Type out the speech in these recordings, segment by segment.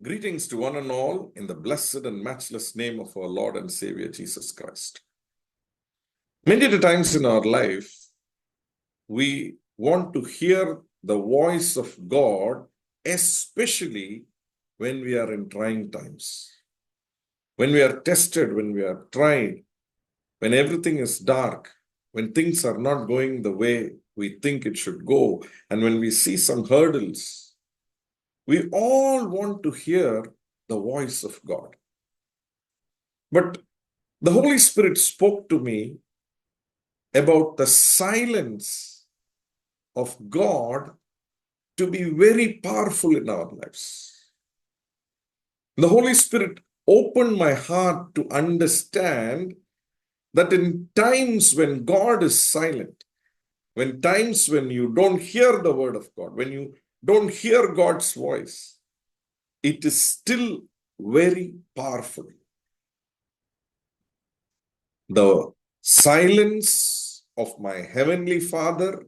Greetings to one and all in the blessed and matchless name of our Lord and Savior Jesus Christ. Many times in our life, we want to hear the voice of God, especially when we are in trying times. When we are tested, when we are tried, when everything is dark, when things are not going the way we think it should go, and when we see some hurdles, we all want to hear the voice of God. But the Holy Spirit spoke to me about the silence of God to be very powerful in our lives. The Holy Spirit opened my heart to understand that in times when God is silent, when times when you don't hear the word of God, when you don't hear God's voice, it is still very powerful. The silence of my Heavenly Father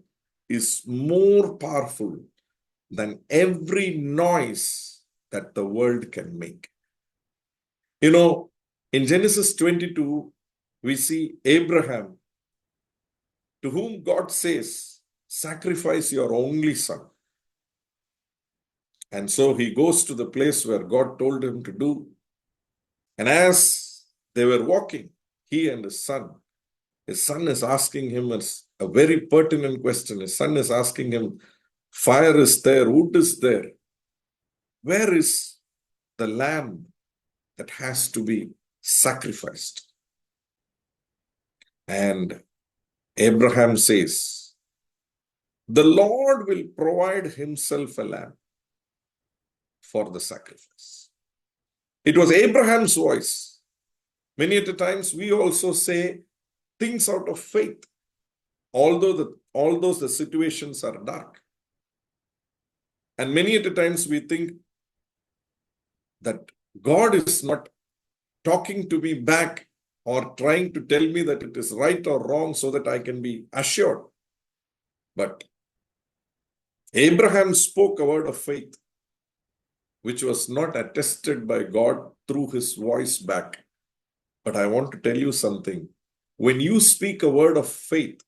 is more powerful than every noise that the world can make. You know, in Genesis 22, we see Abraham, to whom God says, sacrifice your only son. And so he goes to the place where God told him to do. And as they were walking, he and his son is asking him a very pertinent question. His son is asking him, fire is there, wood is there. Where is the lamb that has to be sacrificed? And Abraham says, the Lord will provide himself a lamb for the sacrifice. It was Abraham's voice. Many of the times we also say things out of faith, although the situations are dark. And many of the times we think that God is not talking to me back or trying to tell me that it is right or wrong so that I can be assured. But Abraham spoke a word of faith, which was not attested by God through his voice back. But I want to tell you something. When you speak a word of faith,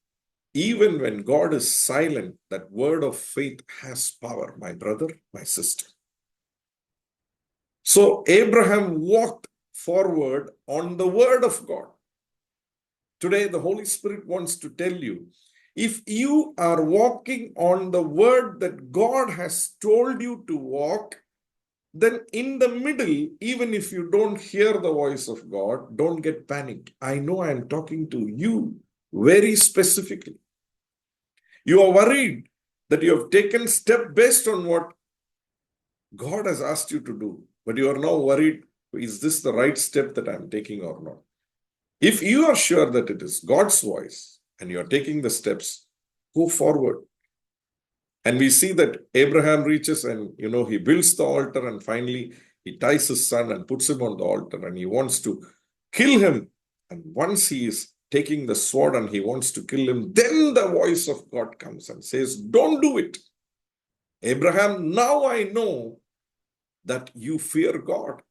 even when God is silent, that word of faith has power, my brother, my sister. So Abraham walked forward on the word of God. Today, the Holy Spirit wants to tell you, if you are walking on the word that God has told you to walk, then in the middle, even if you don't hear the voice of God, don't get panicked. I know I am talking to you very specifically. You are worried that you have taken step based on what God has asked you to do, but you are now worried, is this the right step that I am taking or not? If you are sure that it is God's voice and you are taking the steps, go forward. And we see that Abraham reaches and, he builds the altar and finally he ties his son and puts him on the altar and he wants to kill him. And once he is taking the sword and he wants to kill him, then the voice of God comes and says, don't do it. Abraham, now I know that you fear God.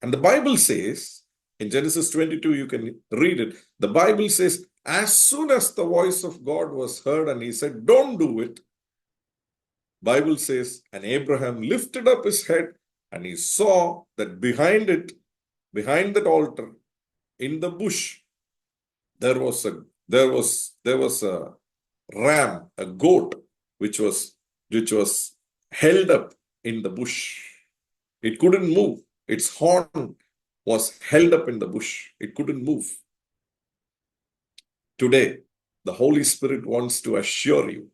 And the Bible says, in Genesis 22, you can read it. The Bible says, as soon as the voice of God was heard and he said, don't do it, Bible says, and Abraham lifted up his head and he saw that behind that altar, in the bush, there was a ram, a goat, which was held up in the bush. It couldn't move. Its horn was held up in the bush. It couldn't move. Today, the Holy Spirit wants to assure you,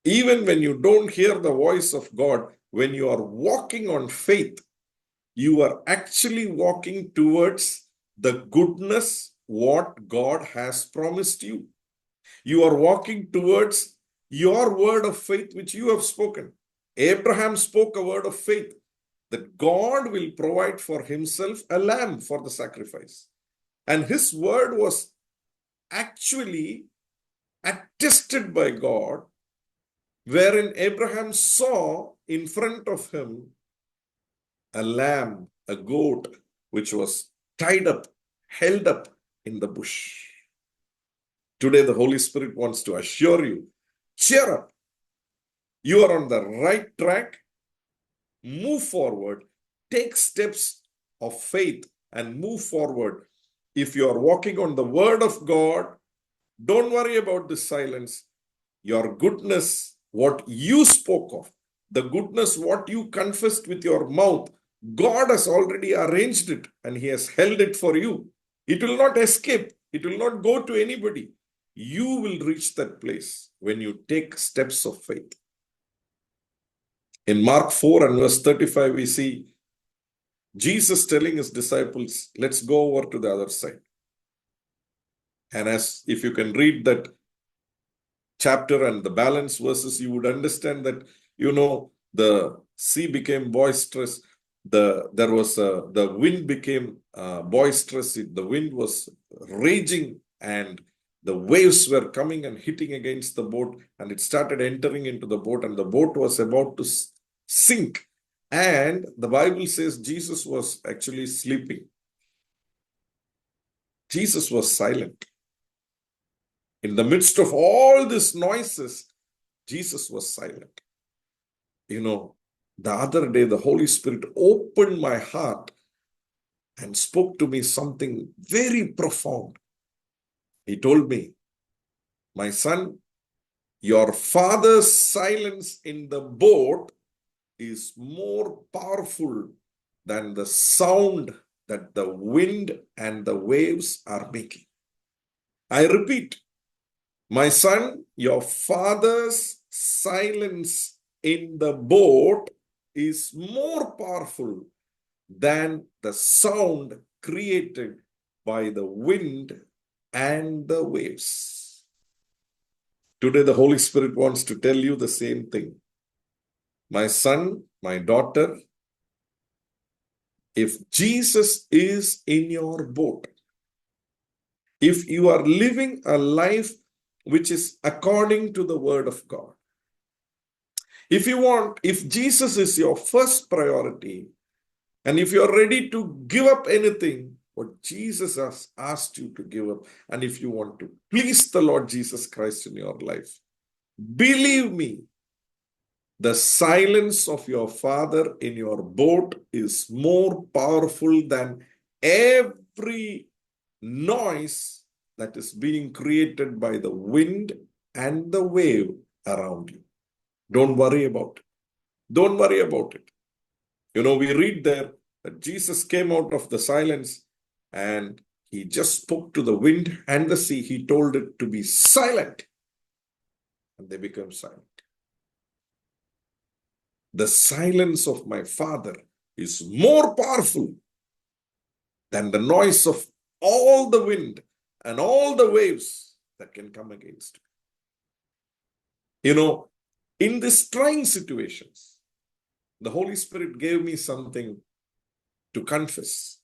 even when you don't hear the voice of God, when you are walking on faith, you are actually walking towards the goodness what God has promised you. You are walking towards your word of faith which you have spoken. Abraham spoke a word of faith that God will provide for himself a lamb for the sacrifice. And his word was actually attested by God, wherein Abraham saw in front of him a lamb, a goat, which was tied up, held up in the bush. Today, the Holy Spirit wants to assure you, cheer up. You are on the right track. Move forward. Take steps of faith and move forward. If you are walking on the word of God, don't worry about the silence. Your goodness, what you spoke of, the goodness, what you confessed with your mouth, God has already arranged it and He has held it for you. It will not escape. It will not go to anybody. You will reach that place when you take steps of faith. In Mark 4 and verse 35, we see Jesus telling His disciples, let's go over to the other side. And as if you can read that chapter and the balance verses, you would understand that, the sea became boisterous. The wind became boisterous. The wind was raging and the waves were coming and hitting against the boat, and it started entering into the boat, and the boat was about to sink. And the Bible says Jesus was actually sleeping. Jesus was silent. In the midst of all these noises, Jesus was silent. The other day, the Holy Spirit opened my heart and spoke to me something very profound. He told me, my son, your father's silence in the boat is more powerful than the sound that the wind and the waves are making. I repeat, my son, your father's silence in the boat is more powerful than the sound created by the wind and the waves. Today, the Holy Spirit wants to tell you the same thing. My son, my daughter, if Jesus is in your boat, if you are living a life which is according to the word of God, if Jesus is your first priority, and if you're ready to give up anything, what Jesus has asked you to give up, and if you want to please the Lord Jesus Christ in your life, believe me, the silence of your father in your boat is more powerful than every noise that is being created by the wind and the wave around you. Don't worry about it. Don't worry about it. We read there that Jesus came out of the silence and He just spoke to the wind and the sea. He told it to be silent, and they became silent. The silence of my Father is more powerful than the noise of all the wind and all the waves that can come against you. In these trying situations, the Holy Spirit gave me something to confess.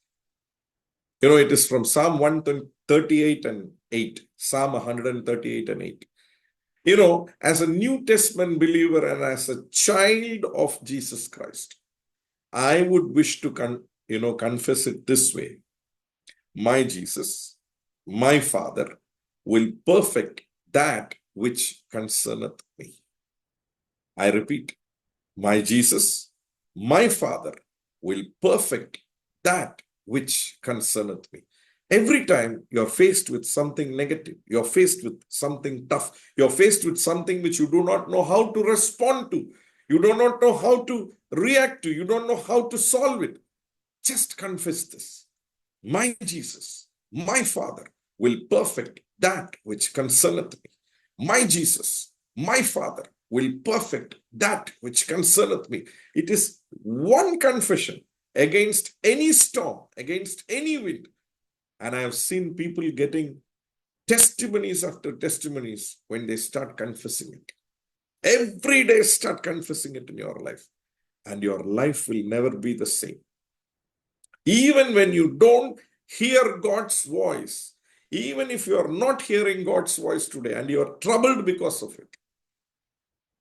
It is from Psalm 138 and 8. Psalm 138 and 8. As a New Testament believer and as a child of Jesus Christ, I would wish to confess it this way. My Jesus, my Father, will perfect that which concerneth me. I repeat, my Jesus, my Father, will perfect that which concerneth me. Every time you're faced with something negative, you're faced with something tough, you're faced with something which you do not know how to respond to, you do not know how to react to, you don't know how to solve it, just confess this. My Jesus, my Father, will perfect that which concerneth me. My Jesus, my Father, will perfect that which concerneth me. It is one confession against any storm, against any wind. And I have seen people getting testimonies after testimonies when they start confessing it. Every day start confessing it in your life, and your life will never be the same. Even when you don't hear God's voice, even if you are not hearing God's voice today and you are troubled because of it,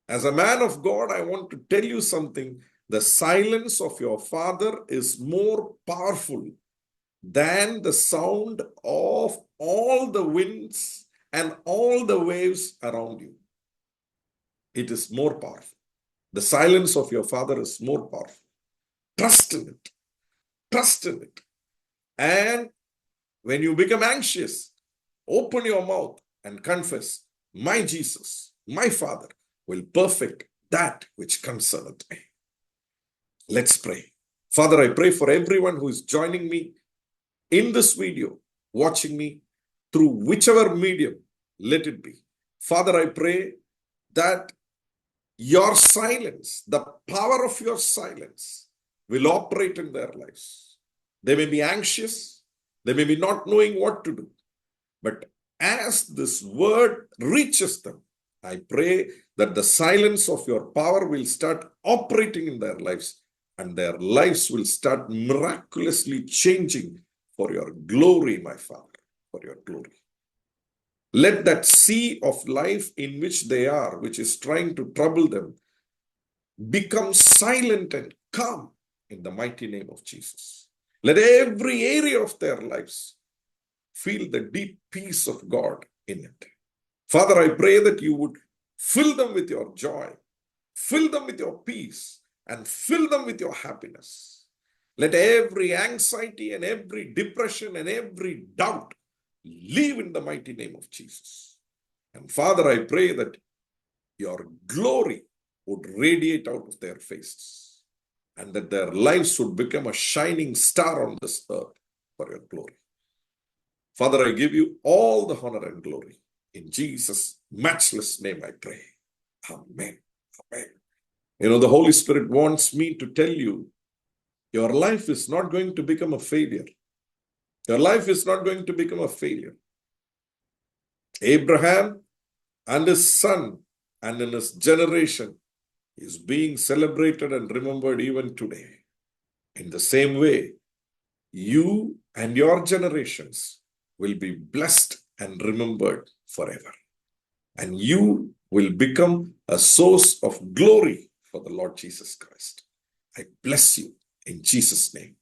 as a man of God, I want to tell you something. the silence of your Father is more powerful than the sound of all the winds and all the waves around you. It is more powerful. The silence of your Father is more powerful. Trust in it. Trust in it. And when you become anxious, open your mouth and confess, my Jesus, my Father, will perfect that which concerneth me. Let's pray. Father, I pray for everyone who is joining me in this video, watching me through whichever medium, let it be. Father, I pray that your silence, the power of your silence, will operate in their lives. They may be anxious, they may be not knowing what to do, but as this word reaches them, I pray that the silence of your power will start operating in their lives, and their lives will start miraculously changing for your glory, my Father, for your glory. Let that sea of life in which they are, which is trying to trouble them, become silent and calm in the mighty name of Jesus. Let every area of their lives feel the deep peace of God in it. Father, I pray that you would fill them with your joy, fill them with your peace, and fill them with your happiness. Let every anxiety and every depression and every doubt leave in the mighty name of Jesus. And Father, I pray that your glory would radiate out of their faces, and that their lives would become a shining star on this earth for your glory. Father, I give you all the honor and glory. In Jesus' matchless name I pray. Amen. Amen. You know, the Holy Spirit wants me to tell you, your life is not going to become a failure. Your life is not going to become a failure. Abraham and his son and in his generation is being celebrated and remembered even today. In the same way, you and your generations will be blessed and remembered forever. And you will become a source of glory for the Lord Jesus Christ. I bless you in Jesus' name.